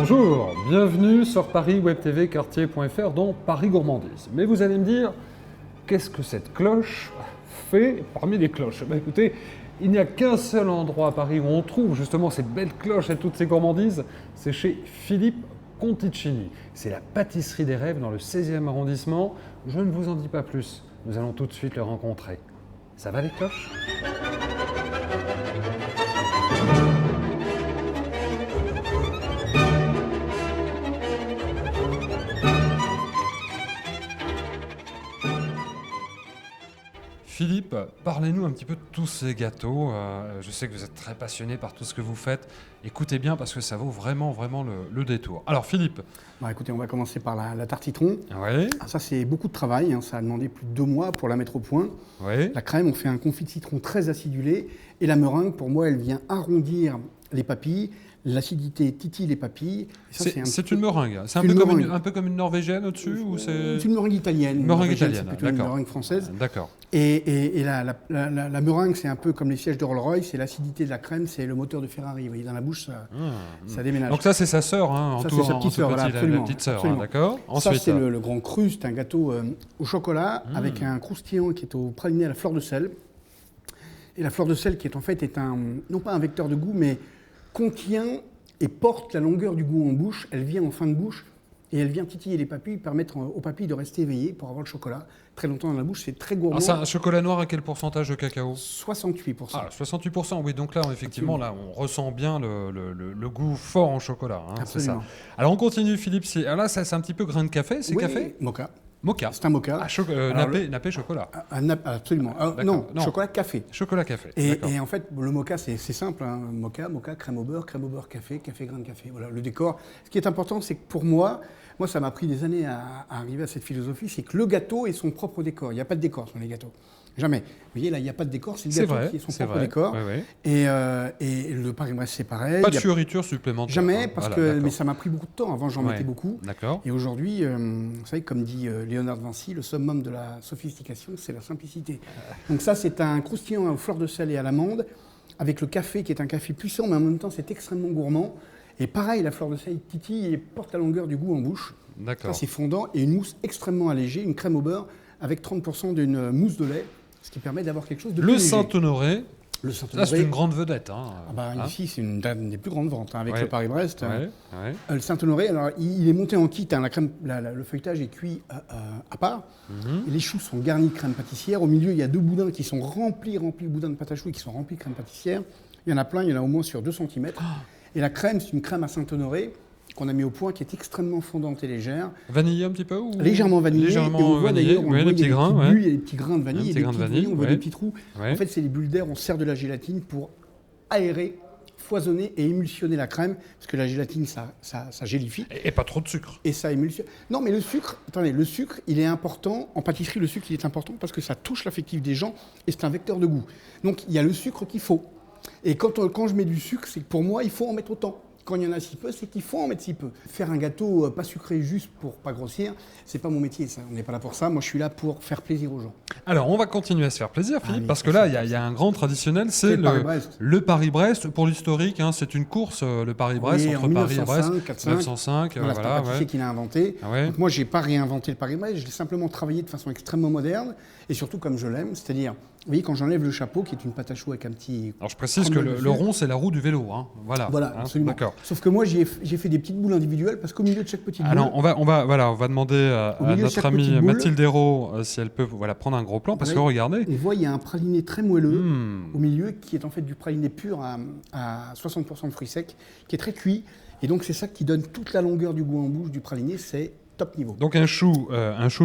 Bonjour, bienvenue sur Paris Web TV Quartier.fr dans Paris Gourmandise. Mais vous allez me dire, qu'est-ce que cette cloche fait parmi les cloches? Écoutez, il n'y a qu'un seul endroit à Paris où on trouve justement ces belles cloches et toutes ces gourmandises, c'est chez Philippe Conticini. C'est la pâtisserie des rêves dans le 16e arrondissement. Je ne vous en dis pas plus, nous allons tout de suite le rencontrer. Ça va les cloches? Philippe, parlez-nous un petit peu de tous ces gâteaux. Je sais que vous êtes très passionné par tout ce que vous faites. Écoutez bien parce que ça vaut vraiment le détour. Alors Philippe. Bon, écoutez, on va commencer par la tarte citron. Oui. Ça, c'est beaucoup de travail. Ça a demandé plus de 2 mois pour la mettre au point. Oui. La crème, on fait un confit de citron très acidulé. Et la meringue, pour moi, elle vient arrondir les papilles. L'acidité titille les papilles. C'est une meringue. C'est un peu comme une norvégienne au-dessus ou c'est une meringue italienne. Meringue italienne, c'est plutôt une meringue française. D'accord. Et la meringue, c'est un peu comme les sièges de Rolls-Royce. Et l'acidité de la crème, c'est le moteur de Ferrari. Vous voyez, dans la bouche, ça déménage. Donc ça, c'est sa sœur, hein, ça, c'est sa petite sœur, voilà, absolument. La petite sœur, absolument. D'accord. Ensuite, ça, c'est le grand cru. C'est un gâteau au chocolat avec un croustillant qui est au praliné à la fleur de sel. Et la fleur de sel, qui est en fait non pas un vecteur de goût, mais contient et porte la longueur du goût en bouche. Elle vient en fin de bouche et elle vient titiller les papilles, permettre aux papilles de rester éveillées pour avoir le chocolat très longtemps dans la bouche. C'est très gourmand. C'est un chocolat noir à quel pourcentage de cacao? 68%. Ah, 68%, oui. Donc là, effectivement, là, on ressent bien le goût fort en chocolat. Hein, c'est ça. Alors on continue, Philippe. Là, c'est un petit peu grain de café. C'est café? Mocha. Mocha. C'est un mocha. Nappé chocolat. Absolument. Non, chocolat café. Chocolat café. Et en fait, le mocha, c'est simple. Hein. Mocha, crème au beurre, café, grain de café. Voilà, le décor. Ce qui est important, c'est que pour moi, ça m'a pris des années à arriver à cette philosophie, c'est que le gâteau est son propre décor. Il n'y a pas de décor sur les gâteaux. Jamais. Vous voyez, là, il n'y a pas de décor, c'est le gâteau qui est son propre décor. Ouais. Et le Paris-Brest, c'est pareil. Pas de fioriture supplémentaire. Jamais, mais ça m'a pris beaucoup de temps. Avant, j'en mettais beaucoup. D'accord. Et aujourd'hui, vous savez, comme dit Léonard de Vinci, le summum de la sophistication, c'est la simplicité. Donc ça, c'est un croustillant aux fleurs de sel et à l'amande, avec le café, qui est un café puissant, mais en même temps, c'est extrêmement gourmand. Et pareil, la fleur de sel titille et porte la longueur du goût en bouche. D'accord. Ça, c'est fondant. Et une mousse extrêmement allégée, une crème au beurre, avec 30% d'une mousse de lait, ce qui permet d'avoir quelque chose de plus léger. Saint-Honoré. Le Saint-Honoré. C'est une grande vedette. Hein. Ici, c'est une des plus grandes ventes, avec le Paris-Brest. Le Saint-Honoré, alors il est monté en kit. Le feuilletage est cuit à part. Et les choux sont garnis de crème pâtissière. Au milieu, il y a 2 boudins qui sont remplis boudins de pâte à choux et qui sont remplis de crème pâtissière. Il y en a plein, il y en a au moins sur 2 cm. Et la crème, c'est une crème à Saint-Honoré qu'on a mis au point, qui est extrêmement fondante et légère. Vanillée un petit peu ou... Légèrement vanillée. Légèrement et on voit d'ailleurs, les petits grains. Il y a des petits grains de vanille, on voit des petits trous. En fait, c'est les bulles d'air, on sert de la gélatine pour aérer, foisonner et émulsionner la crème, parce que la gélatine, ça gélifie. Et pas trop de sucre. Et ça émulsionne. Non, mais le sucre, il est important. En pâtisserie, le sucre, il est important parce que ça touche l'affectif des gens et c'est un vecteur de goût. Donc, il y a le sucre qu'il faut. Et quand je mets du sucre, c'est que pour moi, il faut en mettre autant. Quand il y en a si peu, c'est qu'il faut en mettre si peu. Faire un gâteau pas sucré juste pour pas grossir, c'est pas mon métier, ça. On n'est pas là pour ça. Moi, je suis là pour faire plaisir aux gens. Alors, on va continuer à se faire plaisir, Philippe, parce que là, il y a un grand traditionnel, c'est le Paris-Brest. Pour l'historique, hein, c'est une course, le Paris-Brest, entre Paris et Brest. 1905, c'est un pâtissier qui l'a inventé. Donc moi, j'ai pas réinventé le Paris-Brest, je l'ai simplement travaillé de façon extrêmement moderne, et surtout comme je l'aime, c'est-à-dire... Vous voyez, quand j'enlève le chapeau, qui est une pâte à choux avec un petit... Alors, je précise que le rond, c'est la roue du vélo. Hein. Voilà, absolument. D'accord. Sauf que moi, j'ai fait des petites boules individuelles, parce qu'au milieu de chaque petite boule... Alors, on va demander à notre amie Mathilde Hérault si elle peut prendre un gros plan, parce que regardez... On voit, il y a un praliné très moelleux au milieu, qui est en fait du praliné pur à 60% de fruits secs, qui est très cuit. Et donc, c'est ça qui donne toute la longueur du goût en bouche du praliné, c'est... top niveau. Donc un chou,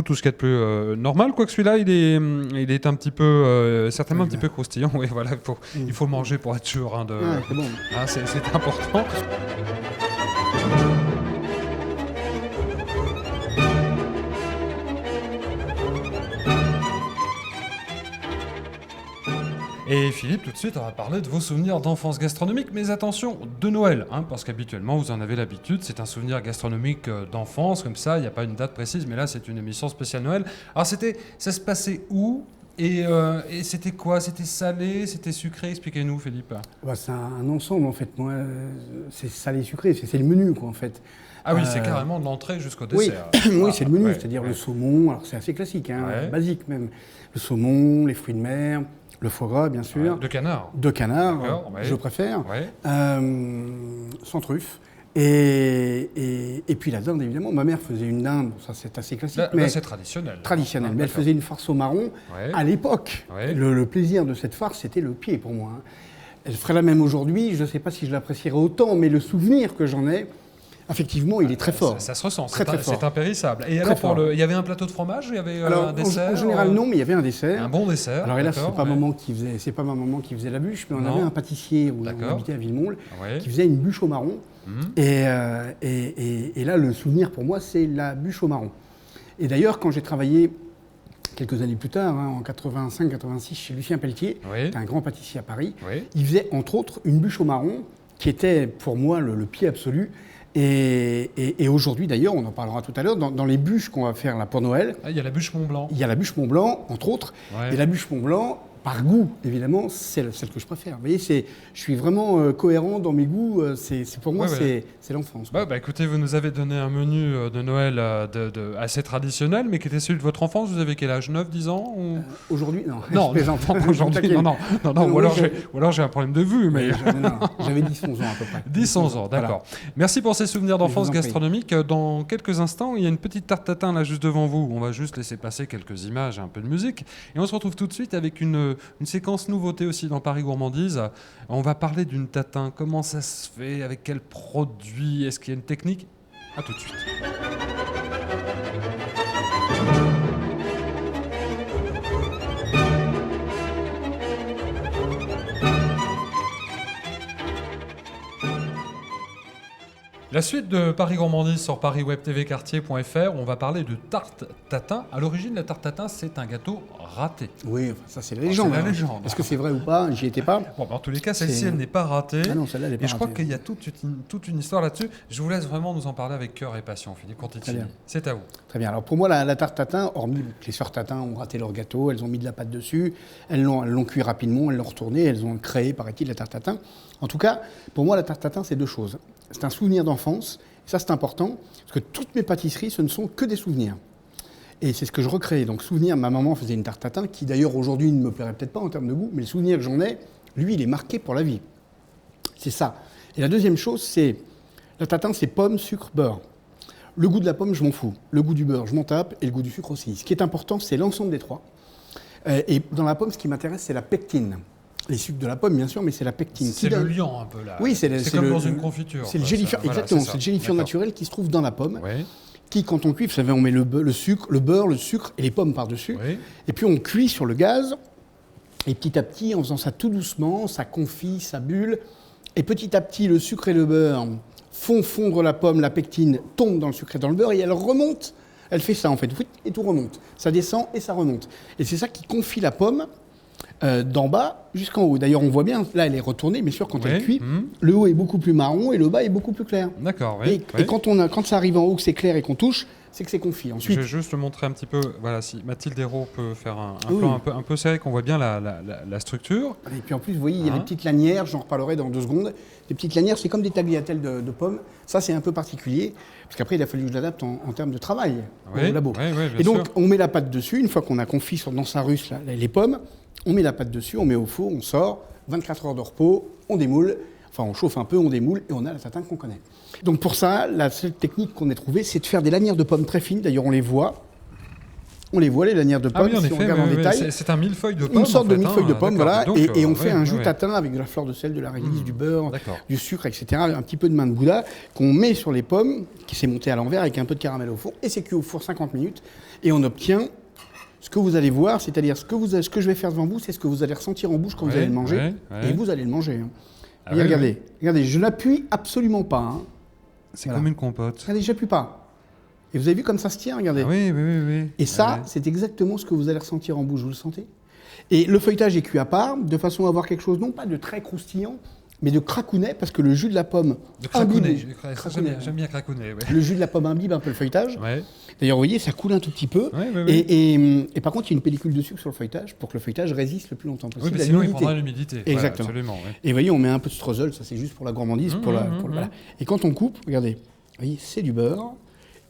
tout ce qu'il y a de plus normal, quoique celui-là, il est un petit peu, certainement un petit peu croustillant. Oui, voilà, il faut le manger pour être sûr. Hein, c'est bon. C'est important. Et Philippe, tout de suite, on va parler de vos souvenirs d'enfance gastronomique, mais attention, de Noël, hein, parce qu'habituellement, vous en avez l'habitude, c'est un souvenir gastronomique d'enfance, comme ça, il n'y a pas une date précise, mais là, c'est une émission spéciale Noël. Alors, ça se passait où Et c'était quoi? C'était salé, c'était sucré? Expliquez-nous, Philippe. Bah, c'est un ensemble en fait. Moi, c'est salé sucré, c'est le menu quoi en fait. Ah oui, c'est carrément de l'entrée jusqu'au Oui, dessert. oui, c'est le menu, Ouais, c'est-à-dire ouais. le saumon. Alors c'est assez classique, hein, Ouais. basique même. Le saumon, les fruits de mer, le foie gras bien sûr, Ouais, de canard. de canard, D'accord, ouais. je préfère, Ouais. sans truffe. Et puis la dinde évidemment. Ma mère faisait une dinde, ça c'est assez classique, Là, mais c'est traditionnel. traditionnelle. Ah, Mais elle d'accord. faisait une farce au marron. Ouais. À l'époque, Ouais. le plaisir de cette farce, c'était le pied pour moi, hein. Elle ferait la même aujourd'hui, je ne sais pas si je l'apprécierais autant, mais le souvenir que j'en ai, effectivement, il est très fort. Ça se ressent, Très, très fort. c'est impérissable. Et Très alors, fort. il y avait un plateau de fromage, il y avait Alors, un dessert en général, non, mais il y avait un dessert. Un bon dessert. Alors hélas, d'accord, c'est pas ouais. c'est pas ma maman qui faisait la bûche, mais on Non. avait un pâtissier où on D'accord. habitait à Villemont Ouais. qui faisait une bûche au marron. Mhm. Et là, le souvenir pour moi, c'est la bûche au marron. Et d'ailleurs, quand j'ai travaillé quelques années plus tard, hein, en 85-86, chez Lucien Pelletier, Oui. qui est un grand pâtissier à Paris, Oui. il faisait entre autres une bûche au marron qui était pour moi le pied absolu. Et aujourd'hui d'ailleurs, on en parlera tout à l'heure, dans les bûches qu'on va faire là pour Noël, Ah, il y a la bûche Mont Blanc. il y a la bûche Mont Blanc, entre autres. Ouais. Et la bûche Mont Blanc, par goût, évidemment, c'est celle que je préfère. Vous voyez, je suis vraiment cohérent dans mes goûts. Pour moi, Ouais, ouais. c'est l'enfance. Bah, écoutez, vous nous avez donné un menu de Noël assez traditionnel, mais qui était celui de votre enfance. Vous avez quel âge? 9, 10 ans ou... Aujourd'hui, non. Non, je plaisante. non, aujourd'hui, non. Non, Ou alors oui, j'ai un problème de vue, mais... J'avais 10-11 ans à peu près. 10-11 ans, d'accord. Voilà. Merci pour ces souvenirs Je d'enfance vous en prie. gastronomique. Dans quelques instants, il y a une petite tarte tatin là juste devant vous. On va juste laisser passer quelques images et un peu de musique. Et on se retrouve tout de suite avec une séquence nouveauté aussi dans Paris Gourmandise. On va parler d'une tatin. Comment ça se fait? Avec quel produit? Est-ce qu'il y a une technique? À tout de suite. La suite de Paris Gourmandise sur pariswebtvcartier.fr, on va parler de tarte tatin. À l'origine, la tarte tatin, c'est un gâteau raté. Oui, enfin, ça c'est la légende. c'est la hein. légende. Est-ce que c'est vrai ou pas? J'y étais pas. Bon, en tous les cas, celle-ci, C'est- elle n'est pas ratée. Ah non, celle-là, elle est pas Et je crois ratée. qu'il y a toute une histoire là-dessus. Je vous laisse vraiment nous en parler avec cœur et passion, Philippe Très Conticini. bien. C'est à vous. Très bien. Alors pour moi, la tarte tatin, hormis que les sœurs tatin ont raté leur gâteau, elles ont mis de la pâte dessus, elles l'ont cuit rapidement, elles l'ont retourné, elles ont créé, paraît-il, la tarte tatin. En tout cas, pour moi, la tarte tatin, c'est deux choses. C'est un souvenir d'enfance, et ça c'est important, parce que toutes mes pâtisseries, ce ne sont que des souvenirs. Et c'est ce que je recrée. Donc souvenir, ma maman faisait une tarte tatin, qui d'ailleurs aujourd'hui ne me plairait peut-être pas en termes de goût, mais le souvenir que j'en ai, lui, il est marqué pour la vie. C'est ça. Et la deuxième chose, c'est, la tatin, c'est pomme, sucre, beurre. Le goût de la pomme, je m'en fous. Le goût du beurre, je m'en tape. Et le goût du sucre aussi. Ce qui est important, c'est l'ensemble des trois. Et dans la pomme, ce qui m'intéresse, c'est la pectine. Les sucres de la pomme, bien sûr, mais c'est la pectine. C'est Qui le donne- liant un peu là. Oui, c'est comme le- dans une confiture. C'est le quoi, gélifiant, ça. Voilà, exactement. c'est C'est ça. le gélifiant D'accord. naturel qui se trouve dans la pomme. Oui, Qui, quand on cuit, vous savez, on met le sucre, le beurre, le sucre et les pommes par-dessus. oui. Et puis on cuit sur le gaz. Et petit à petit, en faisant ça tout doucement, ça confit, ça bulle. Et petit à petit, le sucre et le beurre font fondre la pomme, la pectine tombe dans le sucre et dans le beurre et elle remonte. Elle fait ça en fait, et tout remonte. Ça descend et ça remonte. Et c'est ça qui confie la pomme d'en bas jusqu'en haut. D'ailleurs, on voit bien, là elle est retournée, bien sûr, quand Oui, elle cuit, mhm. le haut est beaucoup plus marron et le bas est beaucoup plus clair. D'accord, oui. Et, oui. et quand ça arrive en haut, que c'est clair et qu'on touche, c'est que c'est confit. Je Ensuite, vais juste montrer un petit peu, voilà, si Mathilde Hérault peut faire un Oui. plan un peu serré, qu'on voit bien la structure. et puis en plus, vous voyez, il y a Hein des petites lanières, j'en reparlerai dans 2 secondes. Des petites lanières, c'est comme des tagliatelles de pommes. Ça, c'est un peu particulier, parce qu'après, il a fallu que je l'adapte en termes de travail Oui, au labo. oui, oui, bien Et donc, sûr. on met la pâte dessus, une fois qu'on a confit dans sa russe les pommes, on met la pâte dessus, on met au four, on sort, 24 heures de repos, on démoule, enfin on chauffe un peu, on démoule, et on a la tatin qu'on connaît. Donc pour ça, la seule technique qu'on ait trouvée, c'est de faire des lanières de pommes très fines, d'ailleurs on les voit. On les voit, les lanières de Ah pommes, oui, en si effet, on regarde en oui, oui, détail. c'est un millefeuille de pommes. Une sorte en de fait, millefeuille de hein, pommes, d'accord. voilà, Donc, et on fait ouais, un jus ouais. tatin avec de la fleur de sel, de la réglisse, du beurre, D'accord. du sucre, etc., un petit peu de main de gouda, qu'on met sur les pommes, qui s'est monté à l'envers avec un peu de caramel au four, et c'est cuit au four 50 minutes, et on obtient ce que vous allez voir, c'est-à-dire ce que je vais faire devant vous, c'est ce que vous allez ressentir en bouche quand vous Ouais, allez le manger, ouais, ouais. et vous allez le manger. Hein. Ah Et ouais, regardez, regardez, je n'appuie absolument pas. Hein. C'est Voilà. comme une compote. Regardez, j'appuie pas. Et vous avez vu comme ça se tient, regardez. Ah oui, oui, oui, oui. Et ça, Ouais. c'est exactement ce que vous allez ressentir en bouche, vous le sentez? Et le feuilletage est cuit à part, de façon à avoir quelque chose, non pas de très croustillant, mais de cracounet, parce que le jus de la pomme De cracounet. Cracounet. J'aime bien cracounet. Ouais. Le jus de la pomme imbibe un peu le feuilletage. Ouais. D'ailleurs, vous voyez, ça coule un tout petit peu. Ouais, ouais, ouais. Et par contre, il y a une pellicule de sucre sur le feuilletage pour que le feuilletage résiste le plus longtemps possible. Oui, mais à sinon il l'humidité. prendra l'humidité. Exactement. Voilà, absolument. Ouais. Et vous voyez, on met un peu de streusel, ça c'est juste pour la gourmandise. Voilà. Et quand on coupe, regardez, vous voyez, c'est du beurre.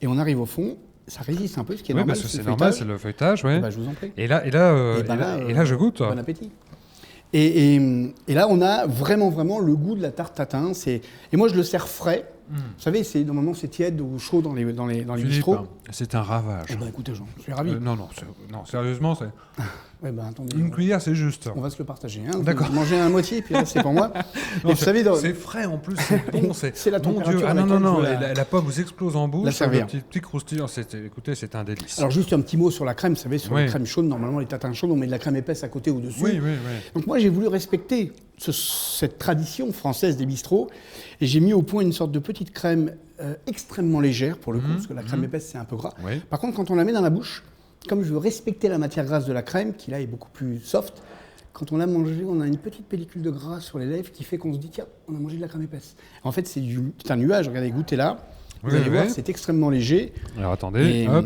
Et on arrive au fond, ça résiste un peu, ce qui est Oui, normal. parce que c'est normal, c'est le feuilletage. Ouais. Eh ben, je vous en prie. Et là, je goûte. Bon appétit. Et là, on a vraiment le goût de la tarte tatin. Et moi, je le sers frais. Vous savez, normalement, c'est tiède ou chaud dans les Philippe, bistrots. c'est un ravage. Eh ben, écoutez, Jean, je suis ravi. Non, sérieusement, c'est... Ouais, ben, attendez, Une cuillère, c'est juste. on va se le partager. Hein. D'accord. Vous mangez un moitié, puis là, c'est pour moi. Non, Et vous savez, c'est frais en plus, c'est bon. C'est la Mon température Dieu. à Ah non, laquelle non, je veux la pomme vous explose en bouche. la servir. Le petit croustillant, écoutez, c'est un délice. Alors, juste un petit mot sur la crème. Vous savez, sur Oui. la crème chaude, normalement, les tatins chaudes, on met de la crème épaisse à côté ou dessus. Oui. Donc moi, j'ai voulu respecter cette tradition française des bistrots et j'ai mis au point une sorte de petite crème extrêmement légère pour le coup, parce que la crème épaisse, c'est un peu gras. Oui. Par contre, quand on la met dans la bouche, comme je veux respecter la matière grasse de la crème, qui là est beaucoup plus soft, quand on l'a mangée, on a une petite pellicule de gras sur les lèvres qui fait qu'on se dit, tiens, on a mangé de la crème épaisse. En fait, c'est un nuage, regardez, goûtez là. Vous allez voir, c'est extrêmement léger. Alors attendez, Et, hop.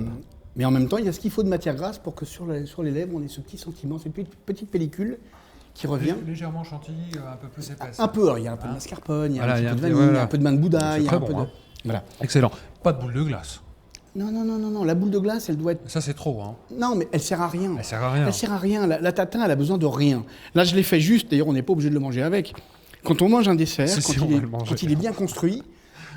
mais en même temps, il y a ce qu'il faut de matière grasse pour que sur les lèvres, on ait ce petit sentiment, cette petite pellicule qui revient. Légèrement chantilly, un peu plus épaisse. Un peu, alors, il y a un peu de mascarpone, il y a Voilà, un il y a petit peu un de peu- vanille, voilà. un peu de bain de Bouddha, C'est il y a très un peu bon, de... hein. Voilà. Excellent. Pas de boule de glace. Non, la boule de glace, elle doit être... Ça, c'est trop. Hein. Non, mais elle sert à rien. Elle sert à rien. Elle sert à rien. La tatin, elle a besoin de rien. Là, je l'ai fait juste, d'ailleurs, on n'est pas obligé de le manger avec. Quand on mange un dessert, Si, on va le manger. quand il est bien construit,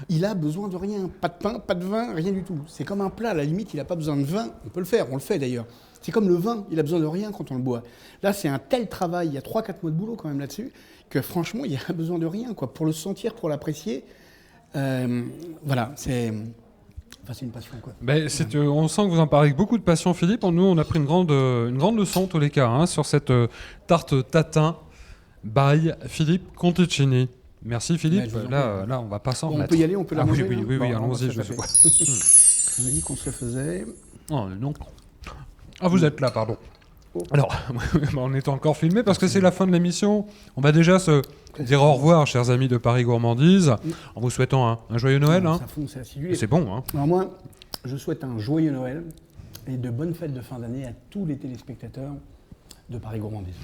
il a besoin de rien. Pas de pain, pas de vin, rien du tout. C'est comme un plat, à la limite, il n'a pas besoin de vin. On peut le faire, on le fait d'ailleurs. C'est comme le vin, il a besoin de rien quand on le boit. Là, c'est un tel travail, il y a 3-4 mois de boulot quand même là-dessus, que franchement, il y a besoin de rien, quoi. Pour le sentir, pour l'apprécier. Voilà, c'est une passion, quoi. Ben, on sent que vous en parlez avec beaucoup de passion, Philippe. Nous, on a pris une grande leçon, en tous les cas, hein, sur cette tarte tatin by Philippe Conticini. Merci, Philippe. Ouais, je vous en Là, on va pas s'en Bon, on remettre. peut y aller, on peut la manger. Oui, hein. oui, Bon, on va allons-y. se taper. On a dit qu'on se le faisait. Oh, non. Ah, vous êtes là, pardon. Oh. Alors, on est encore filmé parce que c'est la fin de l'émission. On va déjà se dire au revoir, chers amis de Paris Gourmandise, en vous souhaitant un joyeux Noël. Non, Hein. ça fonce, c'est assidu. C'est bon. Hein. Alors moi, je souhaite un joyeux Noël et de bonnes fêtes de fin d'année à tous les téléspectateurs de Paris Gourmandise.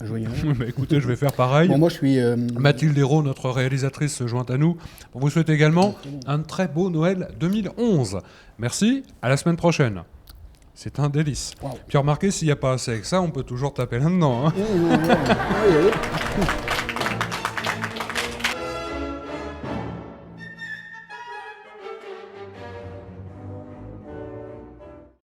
Joyeux Noël. Bah, écoutez, je vais faire pareil. Bon, moi, je suis... Mathilde Hérault, notre réalisatrice, se joint à nous pour vous souhaiter également un très beau Noël 2011. Merci, à la semaine prochaine. C'est un délice. Wow. Puis remarquez, s'il n'y a pas assez avec ça, on peut toujours taper là-dedans. Hein. Oui, oui, oui.